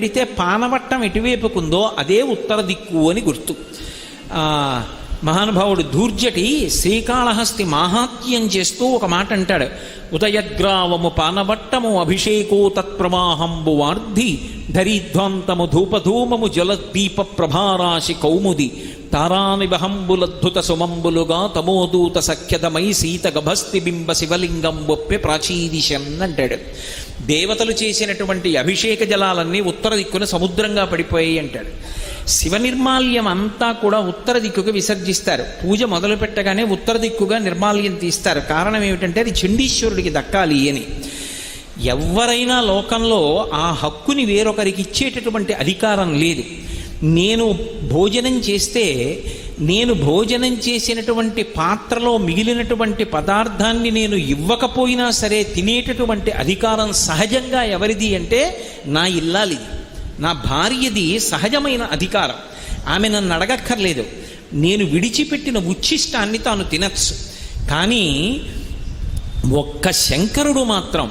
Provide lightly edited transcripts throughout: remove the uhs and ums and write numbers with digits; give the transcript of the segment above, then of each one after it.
పెడితే పానవట్టం ఎటువైపుకుందో అదే ఉత్తర దిక్కు అని గుర్తు. మహానుభావుడు ధూర్జటి శ్రీకాళహస్తి మాహాత్మ్యం చేస్తూ ఒక మాట అంటాడు. ఉదయగ్రావము పానవట్టము అభిషేకో తత్ప్రవాహంబు వార్ధి ధరిధ్వాంతము ధూపధూమము జలదీప ప్రభారాశి కౌముది తారానిబహంబులద్భుత సుమంబులుగా తమోదూత సఖ్యతమై సీత గభస్తి బింబ శివలింగం బొప్పె ప్రాచీదిశం అంటాడు. దేవతలు చేసినటువంటి అభిషేక జలాలన్నీ ఉత్తర దిక్కున సముద్రంగా పడిపోయాయి అంటాడు. శివ నిర్మాల్యం అంతా కూడా ఉత్తర దిక్కుగా విసర్జిస్తారు. పూజ మొదలు పెట్టగానే ఉత్తర దిక్కుగా నిర్మాల్యం తీస్తారు. కారణం ఏమిటంటే అది చండీశ్వరుడికి దక్కాలి అని. ఎవరైనా లోకంలో ఆ హక్కుని వేరొకరికి ఇచ్చేటటువంటి అధికారం లేదు. నేను భోజనం చేస్తే నేను భోజనం చేసినటువంటి పాత్రలో మిగిలినటువంటి పదార్థాన్ని నేను ఇవ్వకపోయినా సరే తినేటటువంటి అధికారం సహజంగా ఎవరిది అంటే నా ఇల్లాలిది, నా భార్యది సహజమైన అధికారం. ఆమె నన్ను అడగక్కర్లేదు. నేను విడిచిపెట్టిన ఉచ్ఛిష్టాన్ని తాను తినచ్చు. కానీ ఒక్క శంకరుడు మాత్రం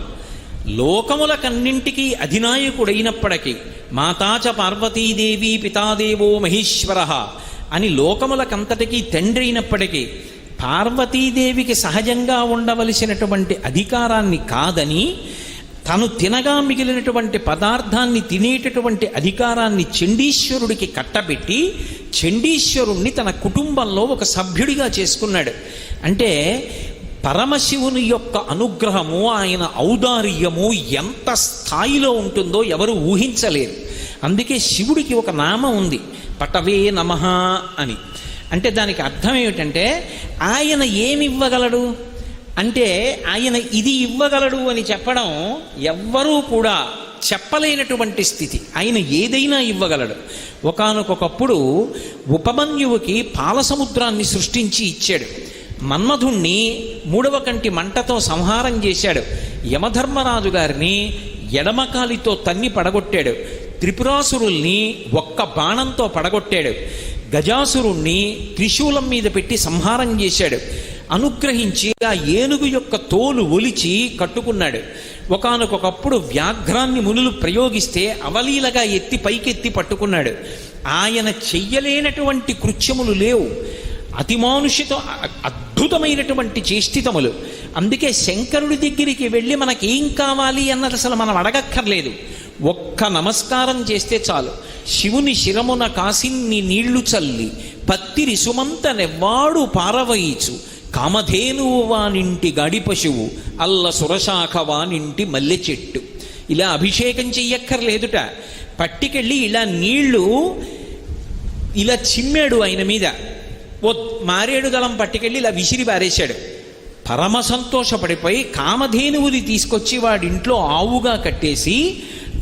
లోకములకన్నింటికీ అధినాయకుడైనప్పటికీ మాతాచ పార్వతీదేవి పితాదేవో మహేశ్వర అని లోకములకంతటికీ తండ్రి అయినప్పటికీ పార్వతీదేవికి సహజంగా ఉండవలసినటువంటి అధికారాన్ని కాదని తను తినగా మిగిలినటువంటి పదార్థాన్ని తినేటటువంటి అధికారాన్ని చండీశ్వరుడికి కట్టబెట్టి చండీశ్వరుణ్ణి తన కుటుంబంలో ఒక సభ్యుడిగా చేసుకున్నాడు. అంటే పరమశివుని యొక్క అనుగ్రహము, ఆయన ఔదార్యము ఎంత స్థాయిలో ఉంటుందో ఎవరు ఊహించలేరు. అందుకే శివుడికి ఒక నామం ఉంది, పటవే నమః అని. అంటే దానికి అర్థం ఏమిటంటే ఆయన ఏమివ్వగలడు అంటే ఆయన ఇది ఇవ్వగలడు అని చెప్పడం ఎవ్వరూ కూడా చెప్పలేనటువంటి స్థితి. ఆయన ఏదైనా ఇవ్వగలడు. ఒకానొకప్పుడు ఉపమన్యువుకి పాలసముద్రాన్ని సృష్టించి ఇచ్చాడు. మన్మధుణ్ణి 3వ కంటి మంటతో సంహారం చేశాడు. యమధర్మరాజు గారిని ఎడమకాలితో తన్ని పడగొట్టాడు. త్రిపురాసురుల్ని ఒక్క బాణంతో పడగొట్టాడు. గజాసురుణ్ణి త్రిశూలం మీద పెట్టి సంహారం చేశాడు. అనుగ్రహించి ఆ ఏనుగు యొక్క తోలు ఒలిచి కట్టుకున్నాడు. ఒకానొకప్పుడు వ్యాఘ్రాన్ని మునులు ప్రయోగిస్తే అవలీలగా ఎత్తి పైకెత్తి పట్టుకున్నాడు. ఆయన చెయ్యలేనటువంటి కృత్యములు లేవు. అతిమానుషిత అద్భుతమైనటువంటి చేష్టితములు. అందుకే శంకరుడి దగ్గరికి వెళ్ళి మనకేం కావాలి అన్నది అసలు మనం అడగక్కర్లేదు. ఒక్క నమస్కారం చేస్తే చాలు. శివుని శిరమున కాసిన్ని నీళ్లు చల్లి పత్తిరి సుమంత నెవ్వాడు పారవయిచు కామధేనువు వానింటి గడి పశువు అల్ల సురశాఖ వానింటి మల్లె చెట్టు. ఇలా అభిషేకం చెయ్యక్కర్లేదుట. పట్టికెళ్ళి ఇలా నీళ్లు ఇలా చిమ్మాడు ఆయన మీద. ఓ మారేడు దళం పట్టుకెళ్ళి ఇలా విసిరి పారేశాడు. పరమ సంతోషపడిపోయి కామధేనువుని తీసుకొచ్చి వాడింట్లో ఆవుగా కట్టేసి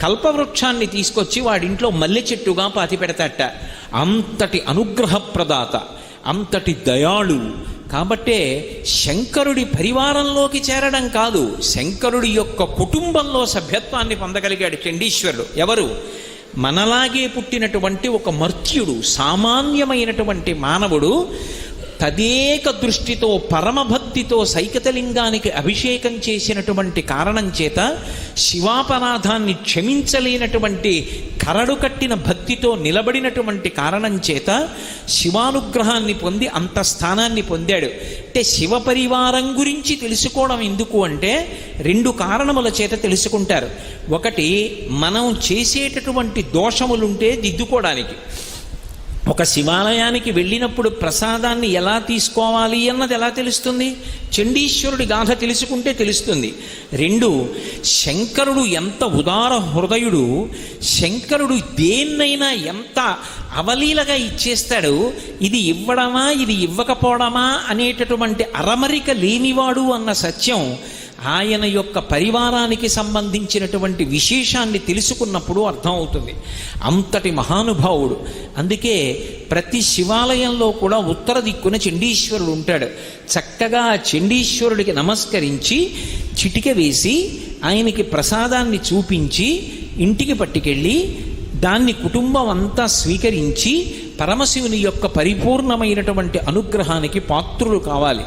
కల్పవృక్షాన్ని తీసుకొచ్చి వాడింట్లో మల్లె చెట్టుగా పాతి పెడతాట. అంతటి అనుగ్రహప్రదాత, అంతటి దయాళు. కాబట్టే శంకరుడి పరివారంలోకి చేరడం కాదు, శంకరుడి యొక్క కుటుంబంలో సభ్యత్వాన్ని పొందగలిగాడు చండీశ్వరుడు. ఎవరు? మనలాగే పుట్టినటువంటి ఒక మర్త్యుడు, సామాన్యమైనటువంటి మానవుడు తదేక దృష్టితో పరమభక్తితో సైకతలింగానికి అభిషేకం చేసినటువంటి కారణం చేత శివాపరాధాన్ని క్షమించలేనటువంటి కరడు కట్టిన భక్తితో నిలబడినటువంటి కారణం చేత శివానుగ్రహాన్ని పొంది అంత స్థానాన్ని పొందాడు. అంటే శివ పరివారం గురించి తెలుసుకోవడం ఎందుకు అంటే 2 కారణముల చేత తెలుసుకుంటారు. ఒకటి, మనం చేసేటటువంటి దోషములుంటే దిద్దుకోవడానికి. ఒక శివాలయానికి వెళ్ళినప్పుడు ప్రసాదాన్ని ఎలా తీసుకోవాలి అన్నది ఎలా తెలుస్తుంది? చండీశ్వరుడి గాథ తెలుసుకుంటే తెలుస్తుంది. 2, శంకరుడు ఎంత ఉదార హృదయుడు. శంకరుడు దేన్నైనా ఎంత అవలీలగా ఇచ్చేస్తాడు. ఇది ఇవ్వడమా ఇది ఇవ్వకపోవడమా అనేటటువంటి అరమరిక లేనివాడు అన్న సత్యం ఆయన యొక్క పరివారానికి సంబంధించినటువంటి విశేషాన్ని తెలుసుకున్నప్పుడు అర్థమవుతుంది. అంతటి మహానుభావుడు. అందుకే ప్రతి శివాలయంలో కూడా ఉత్తర దిక్కున చండీశ్వరుడు ఉంటాడు. చక్కగా చండీశ్వరుడికి నమస్కరించి చిటిక వేసి ఆయనకి ప్రసాదాన్ని చూపించి ఇంటికి పట్టుకెళ్ళి దాన్ని కుటుంబం అంతా స్వీకరించి పరమశివుని యొక్క పరిపూర్ణమైనటువంటి అనుగ్రహానికి పాత్రులు కావాలి.